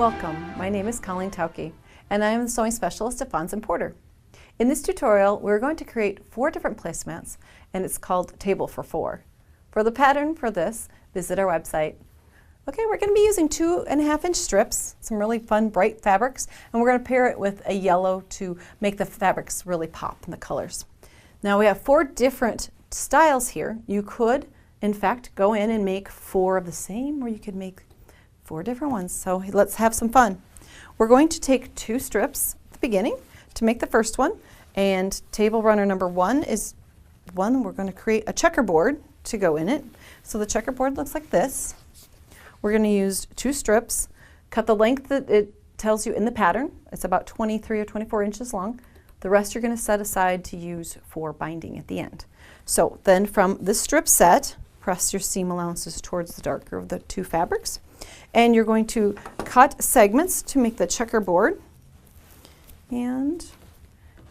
Welcome, my name is Colleen Tauke, and I am the sewing specialist at Fons & Porter. In this tutorial, we're going to create 4 different placemats, and it's called Table for 4. For the pattern for this, visit our website. Okay, we're going to be using 2.5-inch strips, some really fun bright fabrics, and we're going to pair it with a yellow to make the fabrics really pop in the colors. Now we have 4 different styles here. You could, in fact, go in and make 4 of the same, or you could make 4 different ones. So let's have some fun. We're going to take 2 strips at the beginning to make the first one, and table runner number 1 is one. We're going to create a checkerboard to go in it. So the checkerboard looks like this. We're going to use 2 strips, cut the length that it tells you in the pattern. It's about 23 or 24 inches long. The rest you're going to set aside to use for binding at the end. So then from this strip set, press your seam allowances towards the darker of the 2 fabrics. And you're going to cut segments to make the checkerboard. And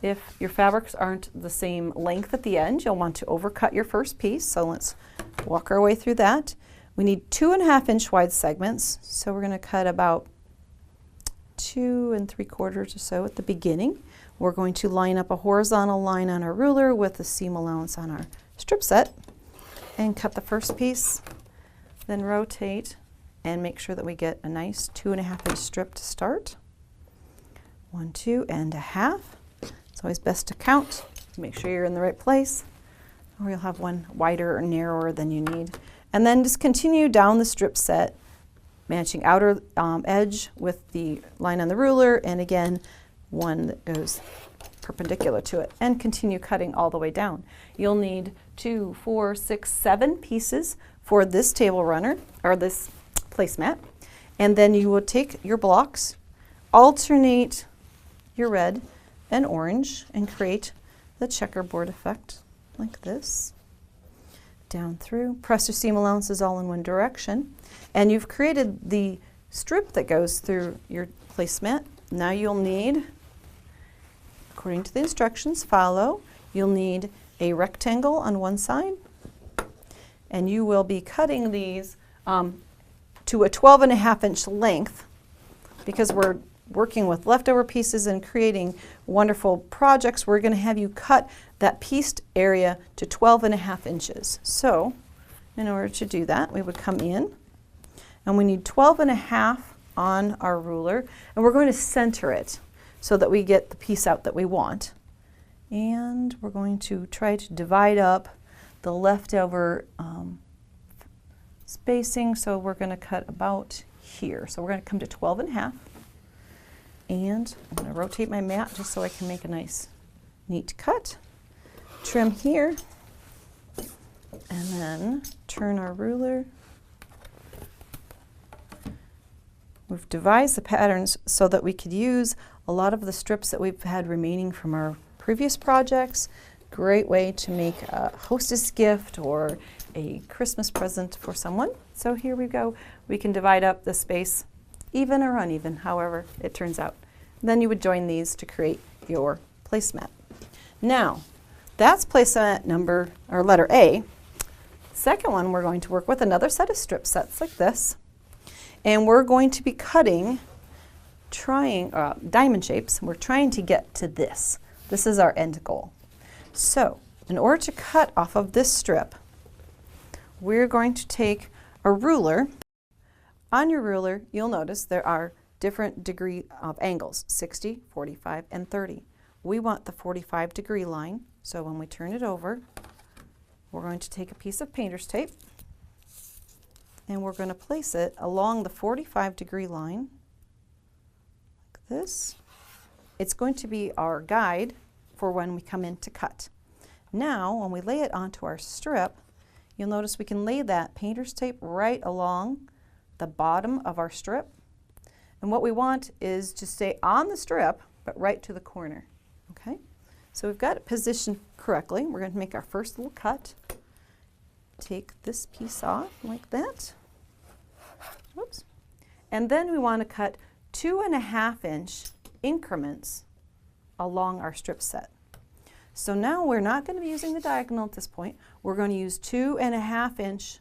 if your fabrics aren't the same length at the end, you'll want to overcut your first piece. So let's walk our way through that. We need 2.5-inch wide segments. So we're going to cut about 2 3/4 or so at the beginning. We're going to line up a horizontal line on our ruler with the seam allowance on our strip set and cut the first piece, then rotate and make sure that we get a nice 2.5-inch strip to start. 1, 2 1/2. It's always best to count to make sure you're in the right place, or you'll have one wider or narrower than you need. And then just continue down the strip set, matching outer edge with the line on the ruler, and again one that goes perpendicular to it, and continue cutting all the way down. You'll need 2, 4, 6, 7 pieces for this table runner, or this placemat, and then you will take your blocks, alternate your red and orange, and create the checkerboard effect like this. Down through, press your seam allowances all in one direction, and you've created the strip that goes through your placemat. Now you'll need, according to the instructions, follow, you'll need a rectangle on one side, and you will be cutting these to a 12.5-inch length, because we're working with leftover pieces and creating wonderful projects. We're going to have you cut that pieced area to 12.5 inches. So in order to do that, we would come in, and we need 12.5 on our ruler, and we're going to center it so that we get the piece out that we want. And we're going to try to divide up the leftover spacing, so we're going to cut about here. So we're going to come to 12.5, and I'm going to rotate my mat just so I can make a nice neat cut. Trim here, and then turn our ruler. We've devised the patterns so that we could use a lot of the strips that we've had remaining from our previous projects. Great way to make a hostess gift or a Christmas present for someone. So here we go. We can divide up the space, even or uneven, however it turns out. Then you would join these to create your placemat. Now, that's placemat number, or letter A. Second one, we're going to work with another set of strip sets like this, and we're going to be cutting diamond shapes. We're trying to get to this. This is our end goal. So, in order to cut off of this strip, we're going to take a ruler. On your ruler, you'll notice there are different degree of angles, 60, 45, and 30. We want the 45-degree line, so when we turn it over, we're going to take a piece of painter's tape, and we're going to place it along the 45-degree line, like this. It's going to be our guide for when we come in to cut. Now, when we lay it onto our strip, you'll notice we can lay that painter's tape right along the bottom of our strip. And what we want is to stay on the strip, but right to the corner. Okay? So we've got it positioned correctly. We're going to make our first little cut. Take this piece off like that. Whoops. And then we want to cut 2.5-inch increments along our strip set. So now we're not going to be using the diagonal at this point. We're going to use 2.5 inch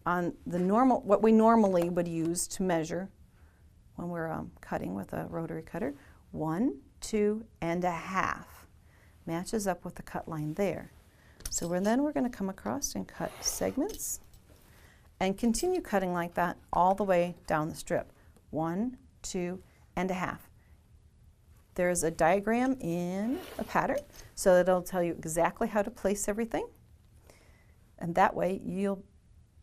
on the normal, what we normally would use to measure when we're cutting with a rotary cutter. 1, 2 1/2 matches up with the cut line there. So then we're going to come across and cut segments and continue cutting like that all the way down the strip. 1, 2 1/2. There's a diagram in a pattern, so it'll tell you exactly how to place everything. And that way you'll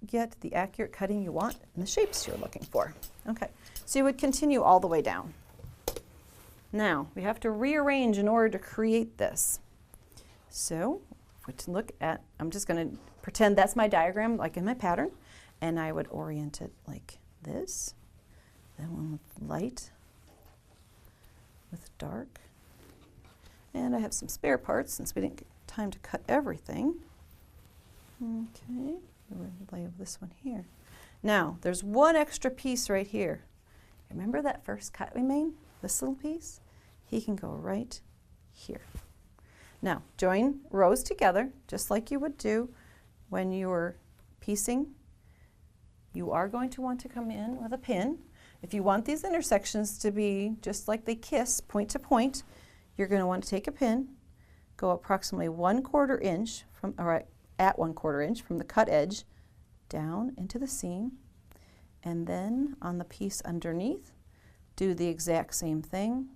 get the accurate cutting you want and the shapes you're looking for. Okay, so you would continue all the way down. Now, we have to rearrange in order to create this. So, if we look at, I'm just going to pretend that's my diagram, like in my pattern, and I would orient it like this. Then one with light, with dark. And I have some spare parts since we didn't get time to cut everything. Okay, we'll lay this one here. Now, there's one extra piece right here. Remember that first cut we made? This little piece? He can go right here. Now, join rows together, just like you would do when you were piecing. You are going to want to come in with a pin. If you want these intersections to be just like they kiss, point to point, you're going to want to take a pin, go approximately 1/4 inch from, or at 1/4 inch from the cut edge down into the seam, and then on the piece underneath, do the exact same thing,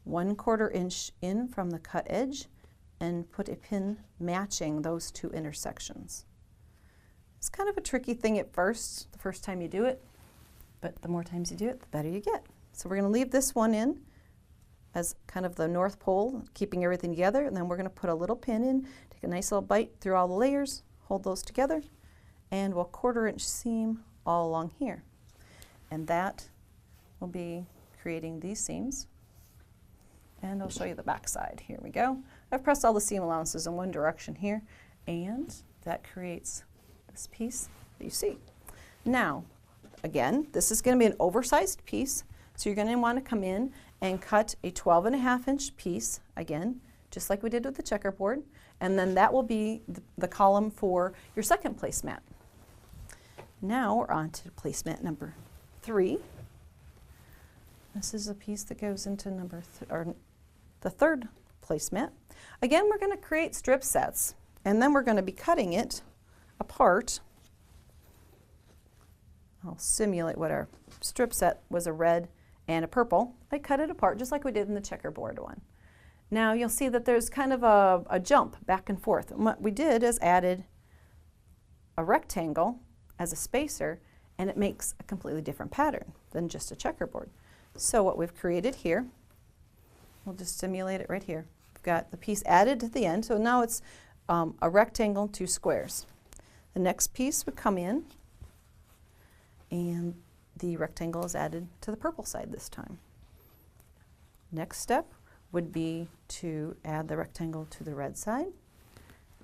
1/4 inch in from the cut edge, and put a pin matching those two intersections. It's kind of a tricky thing at first, the first time you do it, but the more times you do it, the better you get. So we're going to leave this one in as kind of the North Pole, keeping everything together, and then we're going to put a little pin in, take a nice little bite through all the layers, hold those together, and we'll 1/4 inch seam all along here. And that will be creating these seams. And I'll show you the back side. Here we go. I've pressed all the seam allowances in one direction here, and that creates this piece that you see. Now, again, this is going to be an oversized piece, so you're going to want to come in and cut a 12 1/2 inch piece, again, just like we did with the checkerboard, and then that will be the column for your second placemat. Now we're on to placemat number 3. This is a piece that goes into the third placemat. Again, we're going to create strip sets, and then we're going to be cutting it apart. I'll simulate what our strip set was, a red and a purple. I cut it apart just like we did in the checkerboard one. Now you'll see that there's kind of a jump back and forth. And what we did is added a rectangle as a spacer, and it makes a completely different pattern than just a checkerboard. So what we've created here, we'll just simulate it right here. We've got the piece added at the end, so now it's a rectangle, 2 squares. The next piece would come in, and the rectangle is added to the purple side this time. Next step would be to add the rectangle to the red side,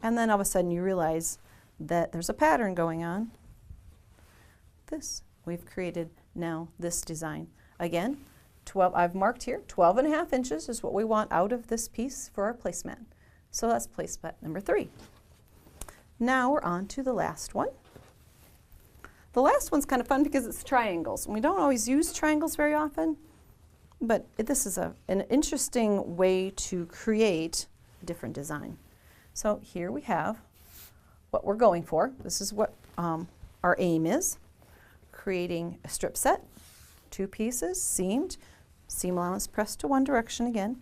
and then all of a sudden you realize that there's a pattern going on. We've created now this design. Again, I've marked here 12 1/2 inches is what we want out of this piece for our placemat. So that's placemat number 3. Now we're on to the last one. The last one's kind of fun because it's triangles. And we don't always use triangles very often, but this is an interesting way to create a different design. So here we have what we're going for. This is what our aim is. Creating a strip set, 2 pieces, seamed, seam allowance pressed to one direction again.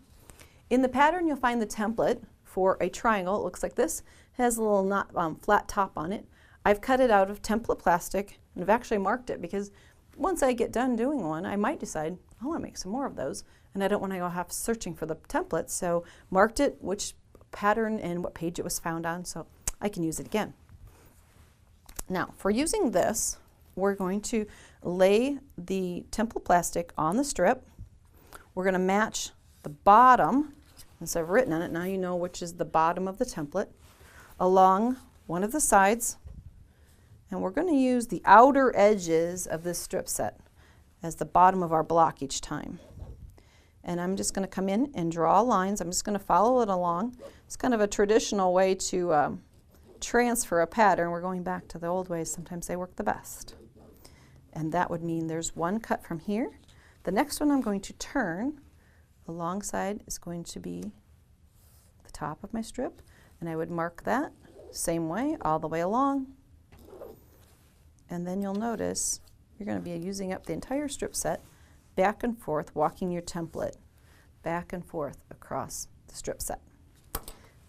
In the pattern you'll find the template for a triangle. It looks like this. It has a little flat top on it. I've cut it out of template plastic, and I've actually marked it because once I get done doing one, I might decide I want to make some more of those, and I don't want to go off searching for the template, so marked it, which pattern and what page it was found on, so I can use it again. Now, for using this, we're going to lay the template plastic on the strip. We're going to match the bottom, since I've written on it, now you know which is the bottom of the template, along one of the sides. And we're going to use the outer edges of this strip set as the bottom of our block each time. And I'm just going to come in and draw lines. I'm just going to follow it along. It's kind of a traditional way to transfer a pattern. We're going back to the old ways. Sometimes they work the best. And that would mean there's one cut from here The next one I'm going to turn, the long side is going to be the top of my strip, and I would mark that same way all the way along. And then you'll notice you're going to be using up the entire strip set back and forth, walking your template back and forth across the strip set.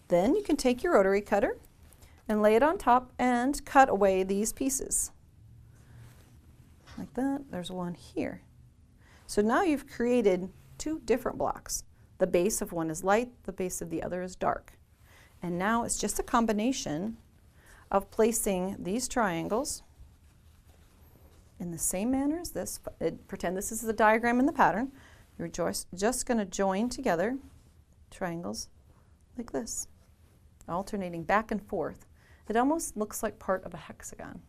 Then you can take your rotary cutter and lay it on top and cut away these pieces. Like that. There's one here. So now you've created two different blocks. The base of one is light, the base of the other is dark. And now it's just a combination of placing these triangles in the same manner as this. Pretend this is the diagram in the pattern. You're just going to join together triangles like this, alternating back and forth. It almost looks like part of a hexagon.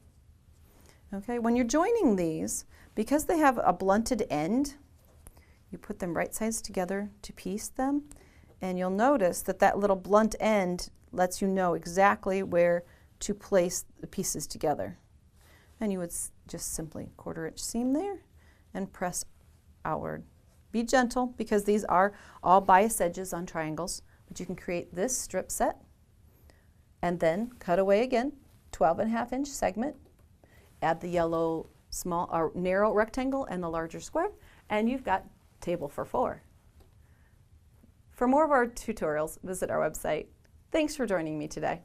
Okay, when you're joining these, because they have a blunted end, you put them right sides together to piece them, and you'll notice that that little blunt end lets you know exactly where to place the pieces together. And you would just simply 1/4 inch seam there and press outward. Be gentle because these are all bias edges on triangles, but you can create this strip set and then cut away again, 12.5 inch segment, add the yellow small or narrow rectangle and the larger square, and you've got table for 4. For more of our tutorials, visit our website. Thanks for joining me today.